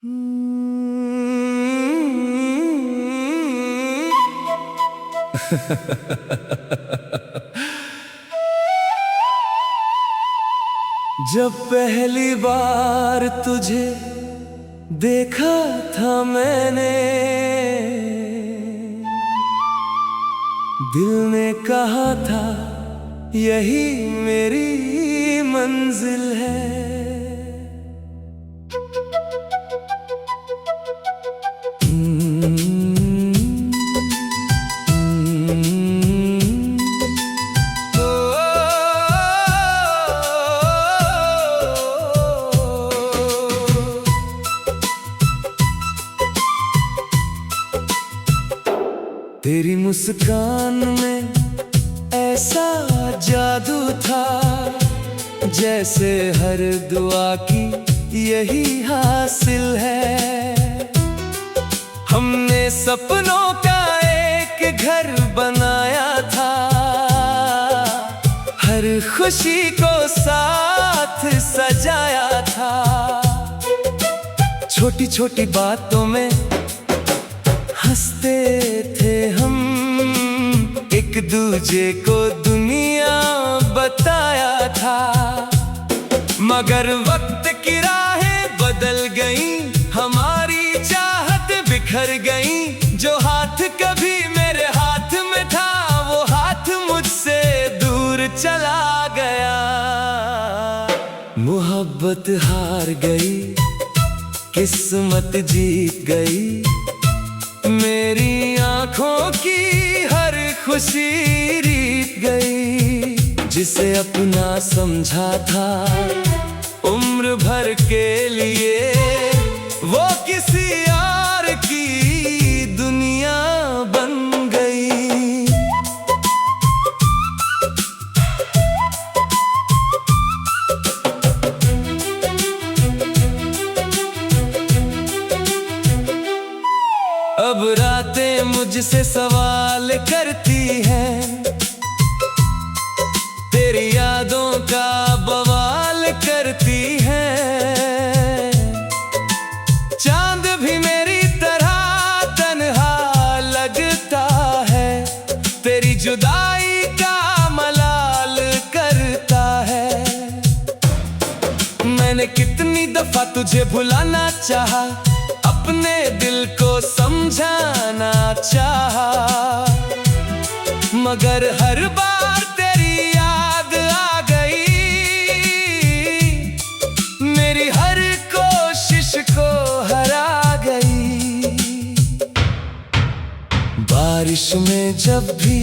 जब पहली बार तुझे देखा था मैंने, दिल ने कहा था यही मेरी मंजिल है। तेरी मुस्कान में ऐसा जादू था, जैसे हर दुआ की यही हासिल है। हमने सपनों का एक घर बनाया था, हर खुशी को साथ सजाया था। छोटी छोटी बातों में हंसते थे हम, एक दूजे को दुनिया बताया था। मगर वक्त की राहें बदल गईं, हमारी चाहत बिखर गईं। जो हाथ कभी मेरे हाथ में था, वो हाथ मुझसे दूर चला गया। मोहब्बत हार गई, किस्मत जीत गई। मेरी आँखों की हर खुशी रीत गई। जिसे अपना समझा था उम्र भर के लिए, वो किसी और की दुनिया बन गई। अब रातें मुझसे सवाल करती हैं, तेरी यादों का बवाल करती हैं। चांद भी मेरी तरह तन्हा लगता है, तेरी जुदाई का मलाल करता है। मैंने कितनी दफा तुझे भुलाना चाहा, अपने दिल को समझाना चाहा, मगर हर बार तेरी याद आ गई। मेरी हर कोशिश को हरा गई। बारिश में जब भी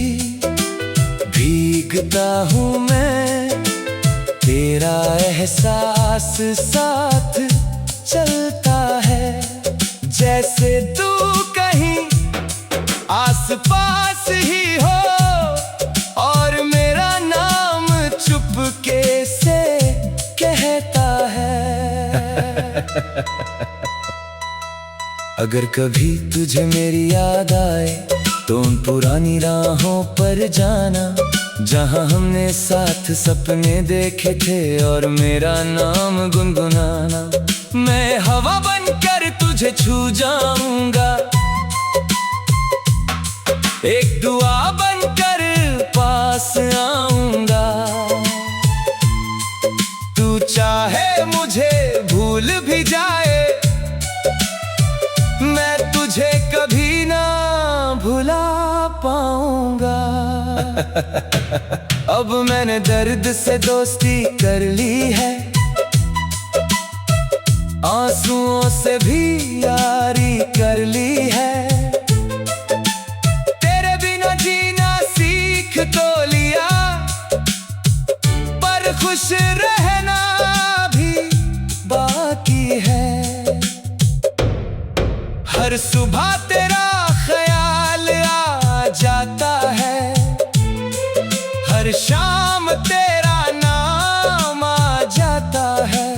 भीगता हूँ मैं, तेरा एहसास साथ चलता है। जैसे तू कहीं आस पास ही हो, और मेरा नाम चुपके से कहता है। अगर कभी तुझे मेरी याद आए, तो उन पुरानी राहों पर जाना, जहां हमने साथ सपने देखे थे और मेरा नाम गुनगुनाना। मैं हवा बनकर तुझे छू जाऊंगा, एक दुआ बनकर पास आऊंगा। तू चाहे मुझे भूल भी जाए, मैं तुझे कभी ना भुला पाऊंगा। अब मैंने दर्द से दोस्ती कर ली है, आंसुओं से भी यारी कर ली है। तेरे बिना जीना सीख तो लिया, पर खुश रहना भी बाकी है। हर सुबह तेरा ख्याल आ जाता है, हर शाम तेरा नाम आ जाता है।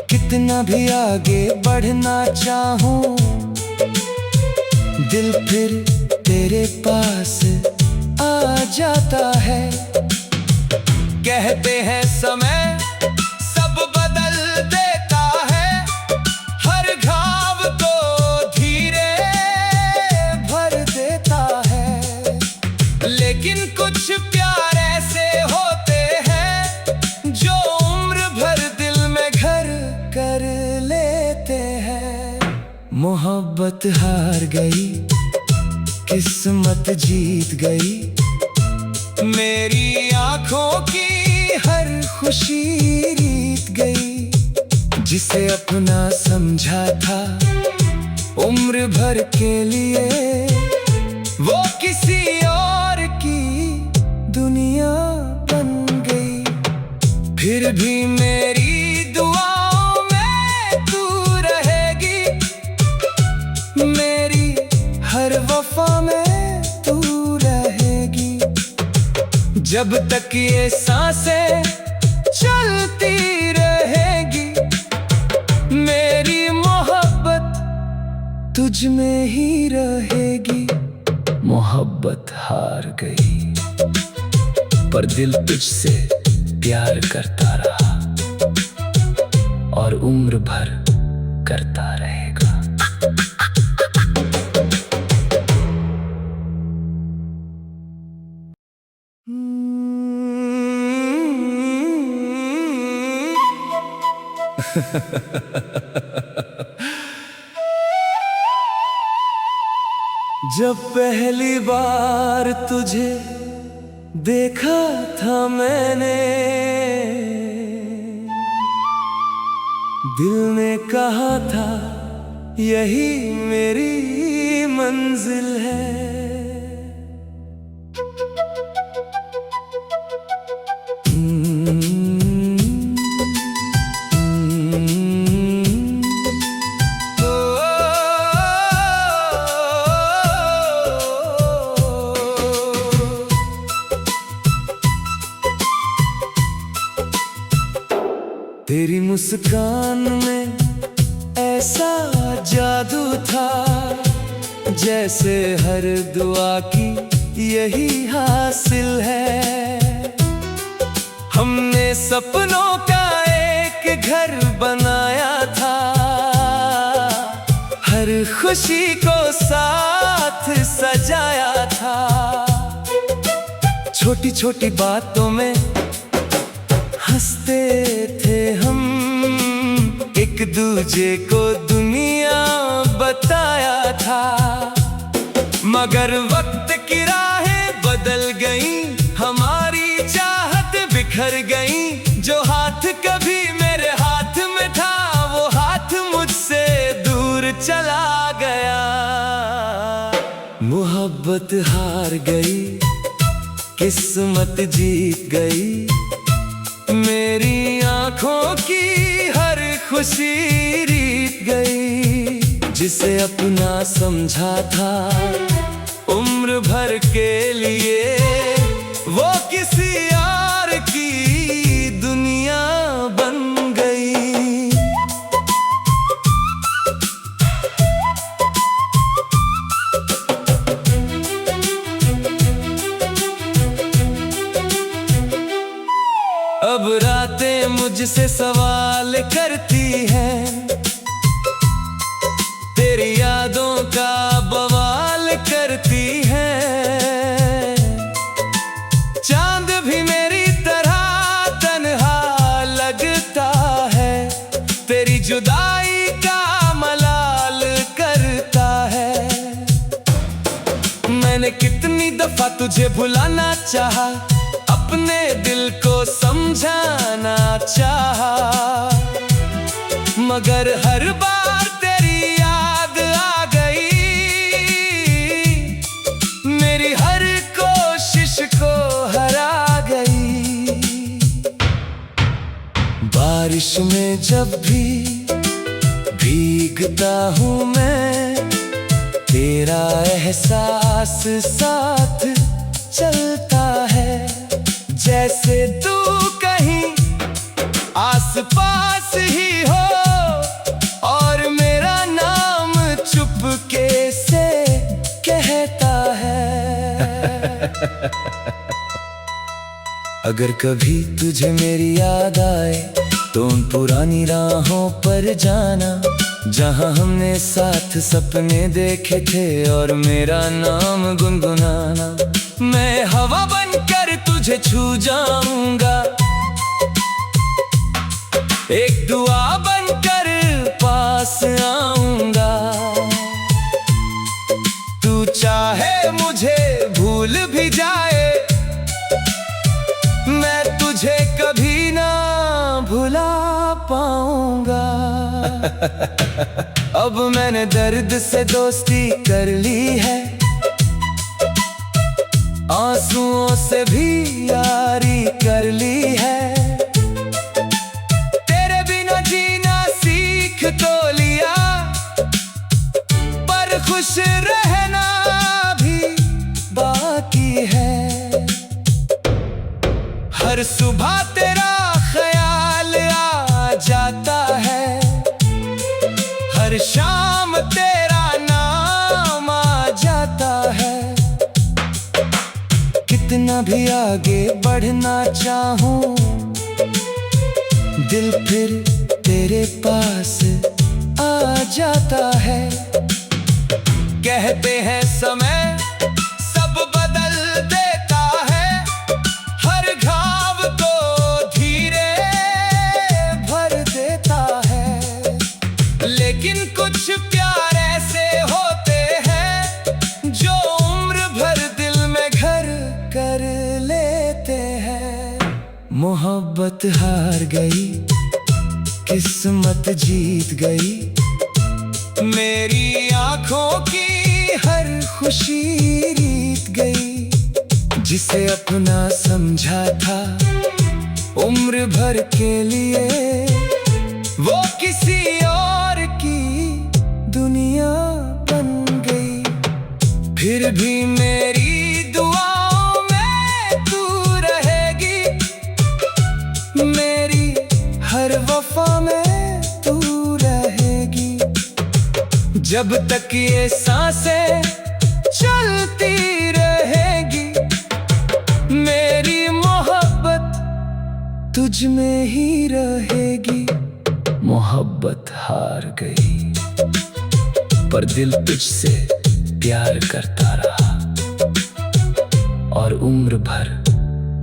कितना भी आगे बढ़ना चाहूं, दिल फिर तेरे पास आ जाता है। कहते हैं समय सब बदल देता है, कर लेते हैं। मोहब्बत हार गई, किस्मत जीत गई, मेरी आंखों की हर खुशी रीत गई। जिसे अपना समझा था उम्र भर के लिए, वो किसी और की दुनिया बन गई। फिर भी मेरी दुआओं में तू रहेगी, मेरी हर वफा में तू रहेगी। जब तक ये सांसें चलती रहेगी, मेरी मोहब्बत तुझ में ही रहेगी। मोहब्बत हार गई, पर दिल तुझसे प्यार करता रहा और उम्र भर करता रहेगा। जब पहली बार तुझे देखा था मैंने, दिल ने कहा था यही मेरी मंजिल है। तेरी मुस्कान में ऐसा जादू था, जैसे हर दुआ की यही हासिल है। हमने सपनों का एक घर बनाया था, हर खुशी को साथ सजाया था। छोटी छोटी बातों में हंसते थे हम, एक दूजे को दुनिया बताया था। मगर वक्त की राहें बदल गईं, हमारी चाहत बिखर गईं। जो हाथ कभी मेरे हाथ में था, वो हाथ मुझसे दूर चला गया। मोहब्बत हार गई, किस्मत जीत गई, मेरी आंखों की हर खुशी रीत गई। जिसे अपना समझा था उम्र भर के लिए, वो किसी और की दुनिया बन गई। अब रातें मुझसे सवाल करती हैं, तेरी यादों का बवाल करती हैं। चांद भी मेरी तरह तन्हा लगता है, तेरी जुदाई का मलाल करता है। मैंने कितनी दफा तुझे भुलाना चाहा, अपने दिल को समझाना चाहा, मगर हर बार तेरी याद आ गई। मेरी हर कोशिश को हरा गई। बारिश में जब भी भीगता हूँ मैं, तेरा एहसास साथ चलता है। जैसे तू कहीं आस पास ही हो, और मेरा नाम चुपके से कहता है। अगर कभी तुझे मेरी याद आए, तो उन पुरानी राहों पर जाना, जहां हमने साथ सपने देखे थे, और मेरा नाम गुनगुनाना। मैं हवा बनकर तुझे छू जाऊंगा, एक दुआ बनकर अब मैंने दर्द से दोस्ती कर ली है, आंसुओं से भी यारी कर ली है। तेरे बिना जीना सीख तो लिया, पर खुश रहना भी बाकी है। हर सुबह तेरा ख्याल आ जाता है, हर शाम तेरा नाम आ जाता है। कितना भी आगे बढ़ना चाहूं, दिल फिर तेरे पास आ जाता है। कहते हैं समय सब बदल देता है, हर घाव को धीरे भर देता है। लेकिन कुछ प्यार ऐसे होते हैं जो उम्र भर दिल में घर कर लेते हैं। मोहब्बत हार गई, किस्मत जीत गई, मेरी आंखों की हर खुशी रीत गई। जिसे अपना समझा था उम्र भर के लिए, वो किसी और की दुनिया बन गई। फिर भी मेरी दुआओं में तू रहेगी, मेरी हर वफा में तू रहेगी। जब तक ये सांसें चलती रहेगी, मेरी मोहब्बत तुझ में ही रहेगी। मोहब्बत हार गई, पर दिल तुझसे प्यार करता रहा और उम्र भर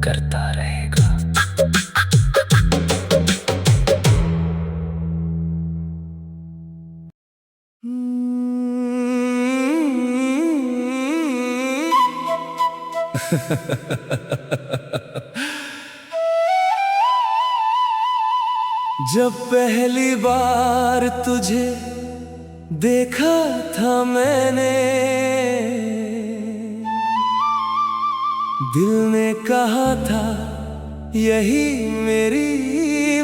करता रहेगा। जब पहली बार तुझे देखा था मैंने, दिल ने कहा था यही मेरी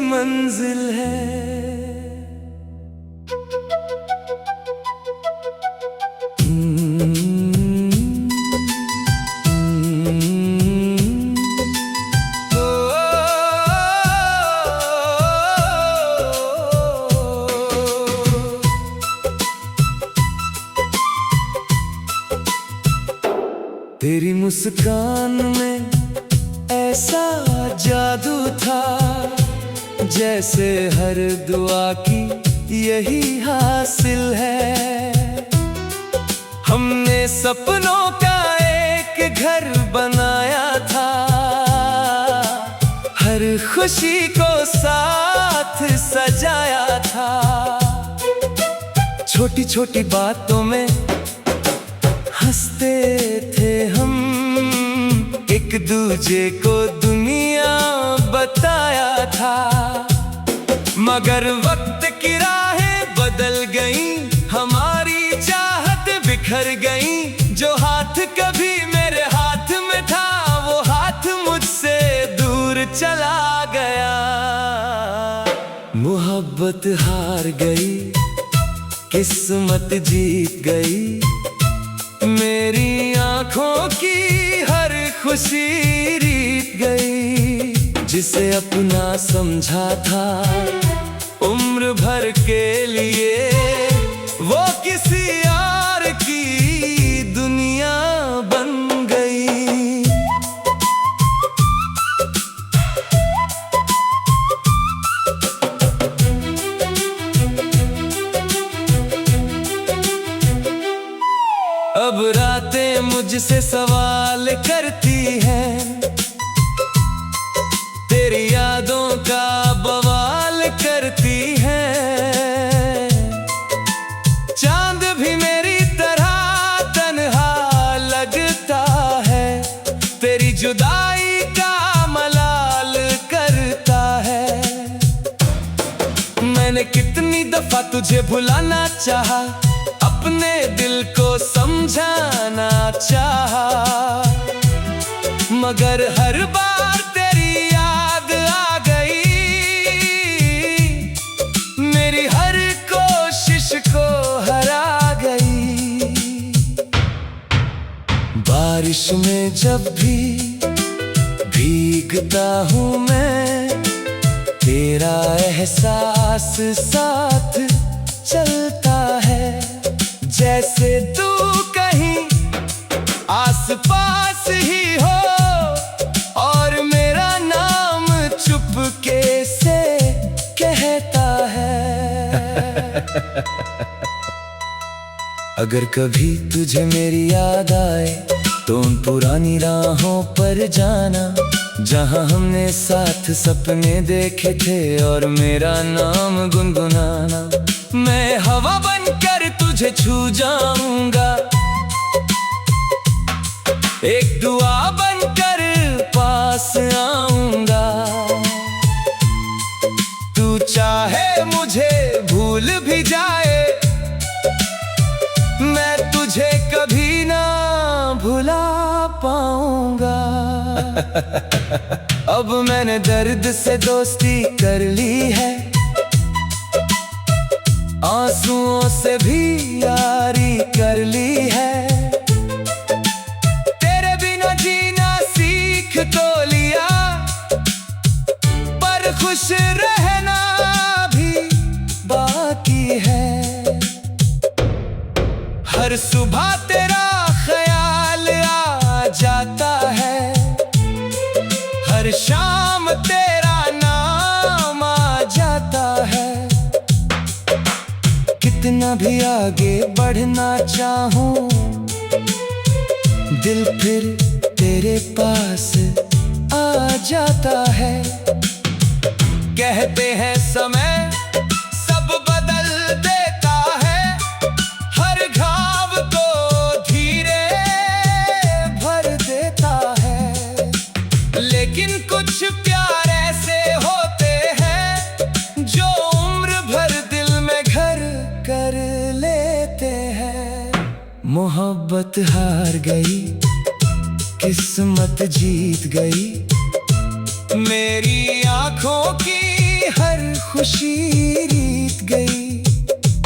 मंजिल है। तेरी मुस्कान में ऐसा जादू था, जैसे हर दुआ की यही हासिल है। हमने सपनों का एक घर बनाया था, हर खुशी को साथ सजाया था। छोटी छोटी बातों में हंसते थे हम, एक दूजे को दुनिया बताया था। मगर वक्त की राहें बदल गईं, हमारी चाहत बिखर गईं। जो हाथ कभी मेरे हाथ में था, वो हाथ मुझसे दूर चला गया। मोहब्बत हार गई, किस्मत जीत गई, मेरी आंखों की हर खुशी रीत गई। जिसे अपना समझा था उम्र भर के लिए, वो किसी और की दुनिया बन गई। अब रातें मुझसे सवाल करती हैं, तेरी यादों का बवाल करती हैं। चांद भी मेरी तरह तन्हा लगता है, तेरी जुदाई का मलाल करता है। मैंने कितनी कितनी दफा तुझे भुलाना चाहा, अपने दिल को समझाना चाहा, मगर हर बार तेरी याद आ गई, मेरी हर कोशिश को हरा गई। बारिश में जब भी भीगता हूँ मैं, तेरा एहसास साथ चलता है, जैसे तू कहीं आस पास ही हो और मेरा नाम चुपके से कहता है। अगर कभी तुझे मेरी याद आए तो उन पुरानी राहों पर जाना, जहां हमने साथ सपने देखे थे और मेरा नाम गुनगुनाना। मैं हवा बनकर तुझे छू जाऊंगा, एक दुआ बनकर पास आऊंगा। तू चाहे मुझे भूल भी जाए, मैं तुझे कभी ना भुला पाऊंगा। अब मैंने दर्द से दोस्ती कर ली है, आंसुओं से भी यारी कर ली है। तेरे बिना जीना सीख तो लिया, पर खुश रहना भी बाकी है। हर सुबह तेरा ख्याल आ जाता है, हर शाम तेरा नाम आ जाता है। कितना भी आगे बढ़ना चाहूं, दिल फिर तेरे पास आ जाता है। कहते हैं समय सब बदल देता है, हर घाव को धीरे भर देता है। लेकिन कुछ प्यार ऐसे होते हैं जो उम्र भर दिल में घर कर लेते हैं। मोहब्बत हार गई, किस्मत जीत गई, मेरी आंखों की हर खुशी रीत गई।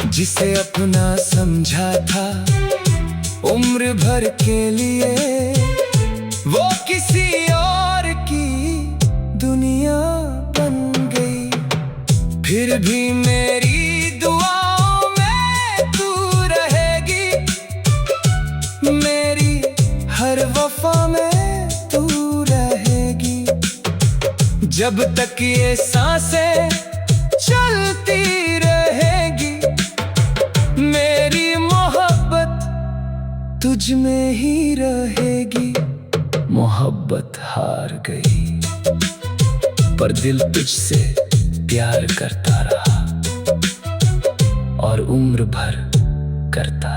जिसे अपना समझा था उम्र भर के लिए, वो किसी और की दुनिया बन गई। फिर भी मेरी दुआओं में तू रहेगी, मेरी हर वफा में तू रहेगी। जब तक ये सांसें चलती रहेगी, मेरी मोहब्बत तुझ में ही रहेगी। मोहब्बत हार गई, पर दिल तुझसे प्यार करता रहा और उम्र भर करता।